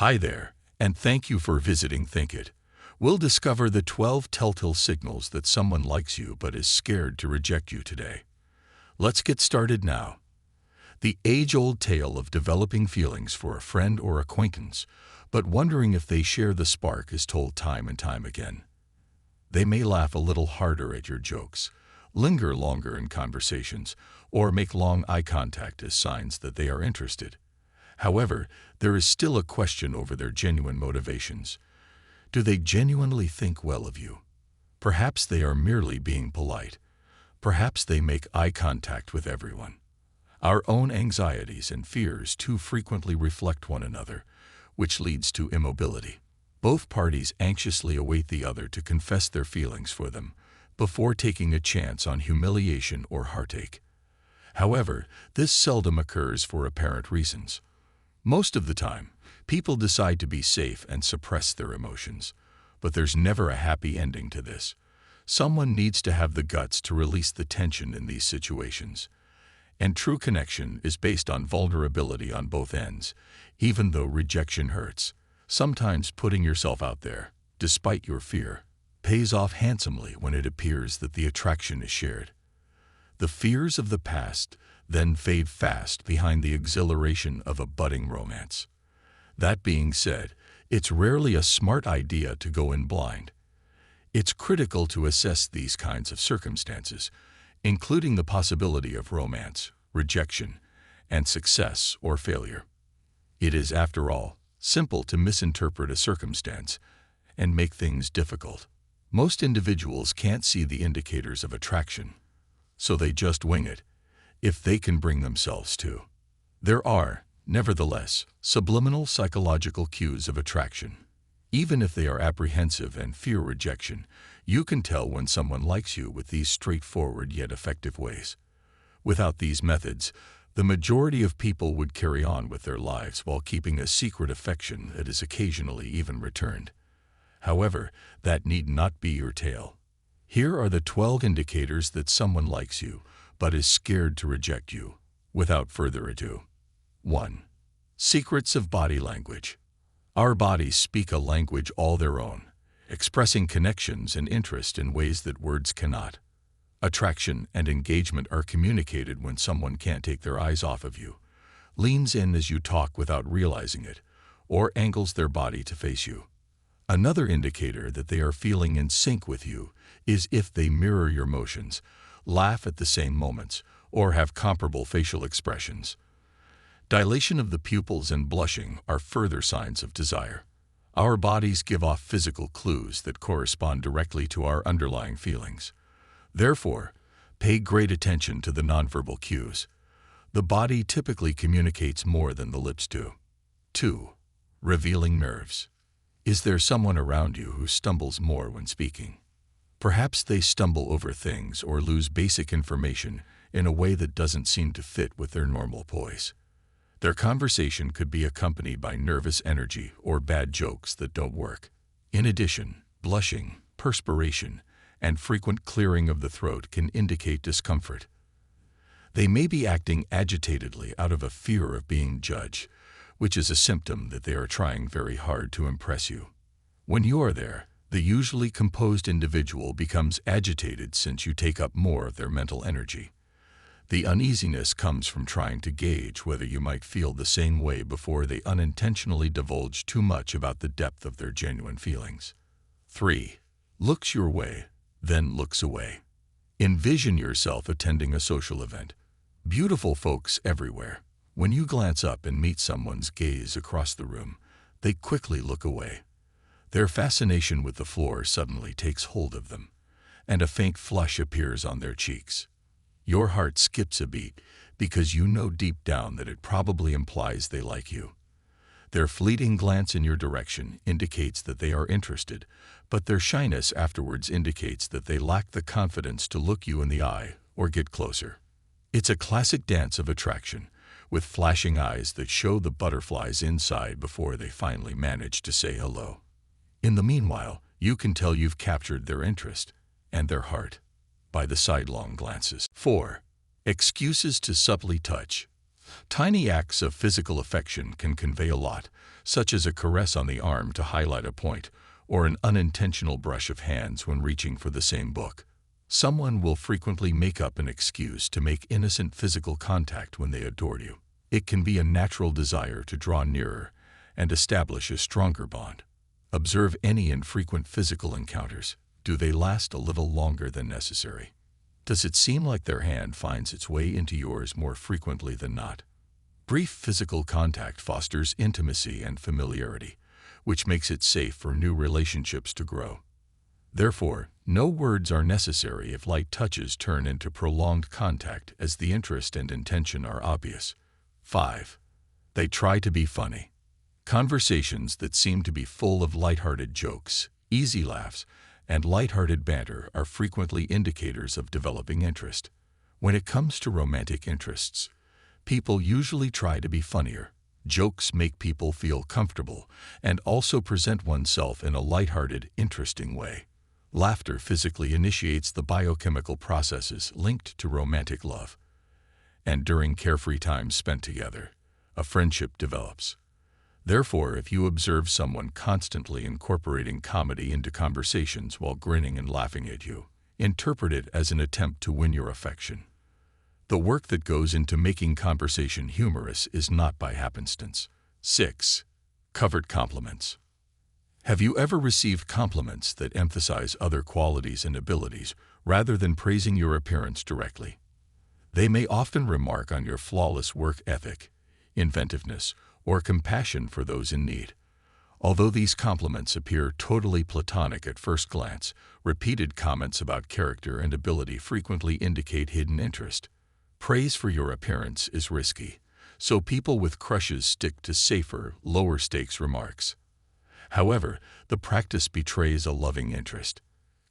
Hi there, and thank you for visiting Think It. We'll discover the 12 telltale signals that someone likes you but is scared to reject you today. Let's get started now. The age-old tale of developing feelings for a friend or acquaintance, but wondering if they share the spark is told time and time again. They may laugh a little harder at your jokes, linger longer in conversations, or make long eye contact as signs that they are interested. However, there is still a question over their genuine motivations. Do they genuinely think well of you? Perhaps they are merely being polite. Perhaps they make eye contact with everyone. Our own anxieties and fears too frequently reflect one another, which leads to immobility. Both parties anxiously await the other to confess their feelings for them, before taking a chance on humiliation or heartache. However, this seldom occurs for apparent reasons. Most of the time, people decide to be safe and suppress their emotions. But there's never a happy ending to this. Someone needs to have the guts to release the tension in these situations. And true connection is based on vulnerability on both ends, even though rejection hurts. Sometimes putting yourself out there, despite your fear, pays off handsomely when it appears that the attraction is shared. The fears of the past then fade fast behind the exhilaration of a budding romance. That being said, it's rarely a smart idea to go in blind. It's critical to assess these kinds of circumstances, including the possibility of romance, rejection, and success or failure. It is, after all, simple to misinterpret a circumstance and make things difficult. Most individuals can't see the indicators of attraction, so they just wing it, if they can bring themselves to. There are, nevertheless, subliminal psychological cues of attraction. Even if they are apprehensive and fear rejection, you can tell when someone likes you with these straightforward yet effective ways. Without these methods, the majority of people would carry on with their lives while keeping a secret affection that is occasionally even returned. However, that need not be your tale. Here are the 12 indicators that someone likes you, but is scared to reject you. Without further ado. 1. Secrets of body language. Our bodies speak a language all their own, expressing connections and interest in ways that words cannot. Attraction and engagement are communicated when someone can't take their eyes off of you, leans in as you talk without realizing it, or angles their body to face you. Another indicator that they are feeling in sync with you is if they mirror your motions, laugh at the same moments, or have comparable facial expressions. Dilation of the pupils and blushing are further signs of desire. Our bodies give off physical clues that correspond directly to our underlying feelings. Therefore, pay great attention to the nonverbal cues. The body typically communicates more than the lips do. 2. Revealing nerves. Is there someone around you who stumbles more when speaking? Perhaps they stumble over things or lose basic information in a way that doesn't seem to fit with their normal poise. Their conversation could be accompanied by nervous energy or bad jokes that don't work. In addition, blushing, perspiration, and frequent clearing of the throat can indicate discomfort. They may be acting agitatedly out of a fear of being judged, which is a symptom that they are trying very hard to impress you. When you are there, the usually composed individual becomes agitated since you take up more of their mental energy. The uneasiness comes from trying to gauge whether you might feel the same way before they unintentionally divulge too much about the depth of their genuine feelings. 3. Looks your way, then looks away. Envision yourself attending a social event. Beautiful folks everywhere. When you glance up and meet someone's gaze across the room, they quickly look away. Their fascination with the floor suddenly takes hold of them, and a faint flush appears on their cheeks. Your heart skips a beat because you know deep down that it probably implies they like you. Their fleeting glance in your direction indicates that they are interested, but their shyness afterwards indicates that they lack the confidence to look you in the eye or get closer. It's a classic dance of attraction, with flashing eyes that show the butterflies inside before they finally manage to say hello. In the meanwhile, you can tell you've captured their interest and their heart by the sidelong glances. 4. Excuses to subtly touch. Tiny acts of physical affection can convey a lot, such as a caress on the arm to highlight a point, or an unintentional brush of hands when reaching for the same book. Someone will frequently make up an excuse to make innocent physical contact when they adore you. It can be a natural desire to draw nearer and establish a stronger bond. Observe any infrequent physical encounters. Do they last a little longer than necessary? Does it seem like their hand finds its way into yours more frequently than not? Brief physical contact fosters intimacy and familiarity, which makes it safe for new relationships to grow. Therefore, no words are necessary if light touches turn into prolonged contact as the interest and intention are obvious. 5. They try to be funny. Conversations that seem to be full of lighthearted jokes, easy laughs, and lighthearted banter are frequently indicators of developing interest. When it comes to romantic interests, people usually try to be funnier. Jokes make people feel comfortable and also present oneself in a lighthearted, interesting way. Laughter physically initiates the biochemical processes linked to romantic love. And during carefree times spent together, a friendship develops. Therefore, if you observe someone constantly incorporating comedy into conversations while grinning and laughing at you, interpret it as an attempt to win your affection. The work that goes into making conversation humorous is not by happenstance. 6. Covert compliments. Have you ever received compliments that emphasize other qualities and abilities rather than praising your appearance directly? They may often remark on your flawless work ethic, inventiveness, or compassion for those in need. Although these compliments appear totally platonic at first glance, repeated comments about character and ability frequently indicate hidden interest. Praise for your appearance is risky, so people with crushes stick to safer, lower-stakes remarks. However, the practice betrays a loving interest.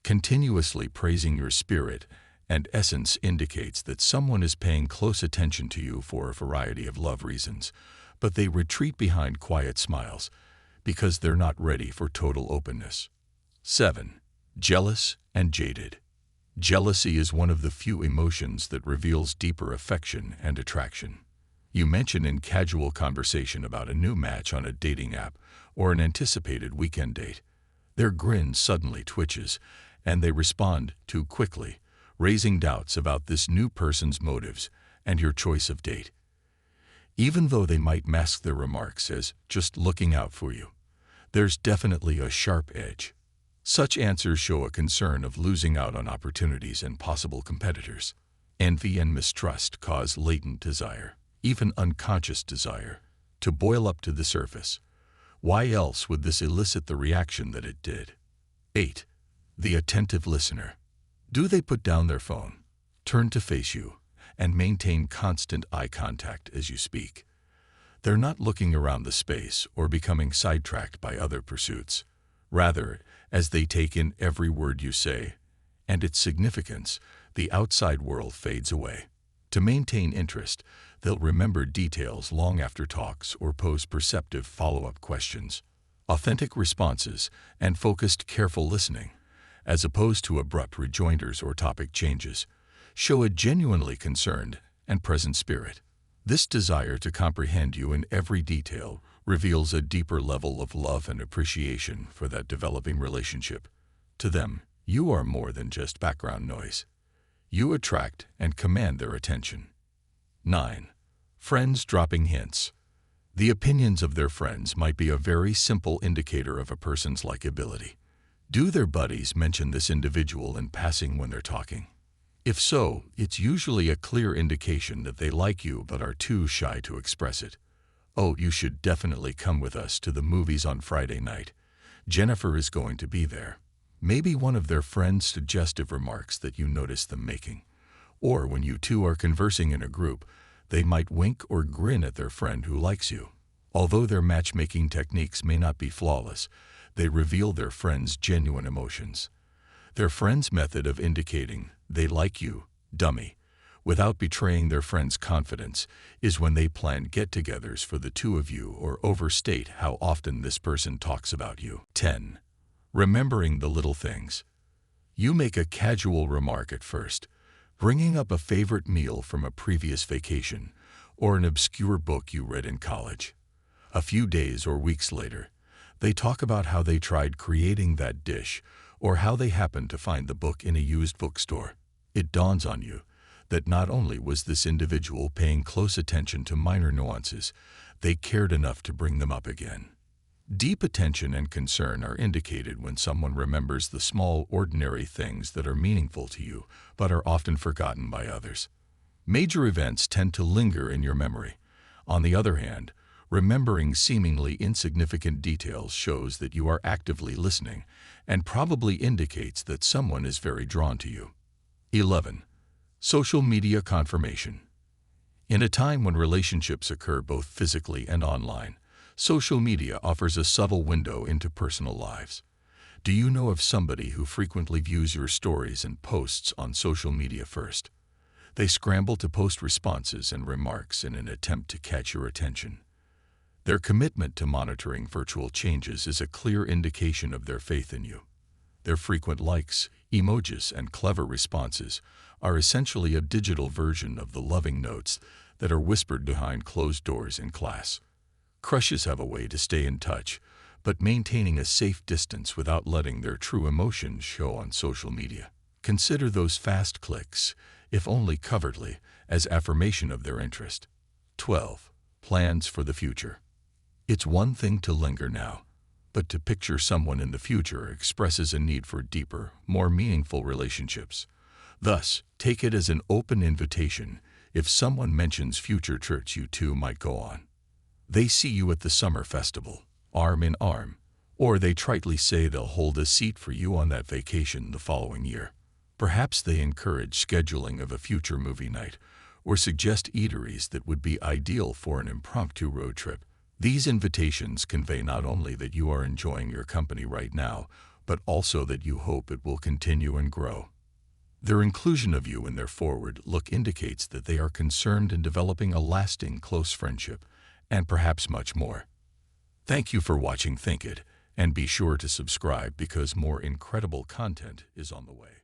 Continuously praising your spirit and essence indicates that someone is paying close attention to you for a variety of love reasons, but they retreat behind quiet smiles because they're not ready for total openness. 7. Jealous and jaded. Jealousy is one of the few emotions that reveals deeper affection and attraction. You mention in casual conversation about a new match on a dating app or an anticipated weekend date. Their grin suddenly twitches, and they respond too quickly, raising doubts about this new person's motives and your choice of date. Even though they might mask their remarks as just looking out for you, there's definitely a sharp edge. Such answers show a concern of losing out on opportunities and possible competitors. Envy and mistrust cause latent desire, even unconscious desire, to boil up to the surface. Why else would this elicit the reaction that it did? 8. The attentive listener. Do they put down their phone, turn to face you, and maintain constant eye contact as you speak? They're not looking around the space or becoming sidetracked by other pursuits. Rather, as they take in every word you say and its significance, the outside world fades away. To maintain interest, they'll remember details long after talks or pose perceptive follow-up questions. Authentic responses and focused, careful listening, as opposed to abrupt rejoinders or topic changes, show a genuinely concerned and present spirit. This desire to comprehend you in every detail reveals a deeper level of love and appreciation for that developing relationship. To them, you are more than just background noise. You attract and command their attention. 9. Friends dropping hints. The opinions of their friends might be a very simple indicator of a person's likability. Do their buddies mention this individual in passing when they're talking? If so, it's usually a clear indication that they like you but are too shy to express it. Oh, you should definitely come with us to the movies on Friday night. Jennifer is going to be there. Maybe one of their friends' suggestive remarks that you notice them making. Or when you two are conversing in a group, they might wink or grin at their friend who likes you. Although their matchmaking techniques may not be flawless, they reveal their friend's genuine emotions. Their friend's method of indicating they like you, dummy, without betraying their friend's confidence, is when they plan get-togethers for the two of you or overstate how often this person talks about you. 10. Remembering the little things. You make a casual remark at first, bringing up a favorite meal from a previous vacation, or an obscure book you read in college. A few days or weeks later, they talk about how they tried creating that dish or how they happened to find the book in a used bookstore. It dawns on you that not only was this individual paying close attention to minor nuances, they cared enough to bring them up again. Deep attention and concern are indicated when someone remembers the small, ordinary things that are meaningful to you but are often forgotten by others. Major events tend to linger in your memory. On the other hand, remembering seemingly insignificant details shows that you are actively listening and probably indicates that someone is very drawn to you. 11. Social media confirmation. In a time when relationships occur both physically and online, social media offers a subtle window into personal lives. Do you know of somebody who frequently views your stories and posts on social media first? They scramble to post responses and remarks in an attempt to catch your attention. Their commitment to monitoring virtual changes is a clear indication of their faith in you. Their frequent likes, emojis, and clever responses are essentially a digital version of the loving notes that are whispered behind closed doors in class. Crushes have a way to stay in touch, but maintaining a safe distance without letting their true emotions show on social media. Consider those fast clicks, if only covertly, as affirmation of their interest. 12. Plans for the future. It's one thing to linger now, but to picture someone in the future expresses a need for deeper, more meaningful relationships. Thus, take it as an open invitation if someone mentions future trips you two might go on. They see you at the summer festival, arm in arm, or they tritely say they'll hold a seat for you on that vacation the following year. Perhaps they encourage scheduling of a future movie night, or suggest eateries that would be ideal for an impromptu road trip. These invitations convey not only that you are enjoying your company right now, but also that you hope it will continue and grow. Their inclusion of you in their forward look indicates that they are concerned in developing a lasting, close friendship, and perhaps much more. Thank you for watching Think It, and be sure to subscribe because more incredible content is on the way.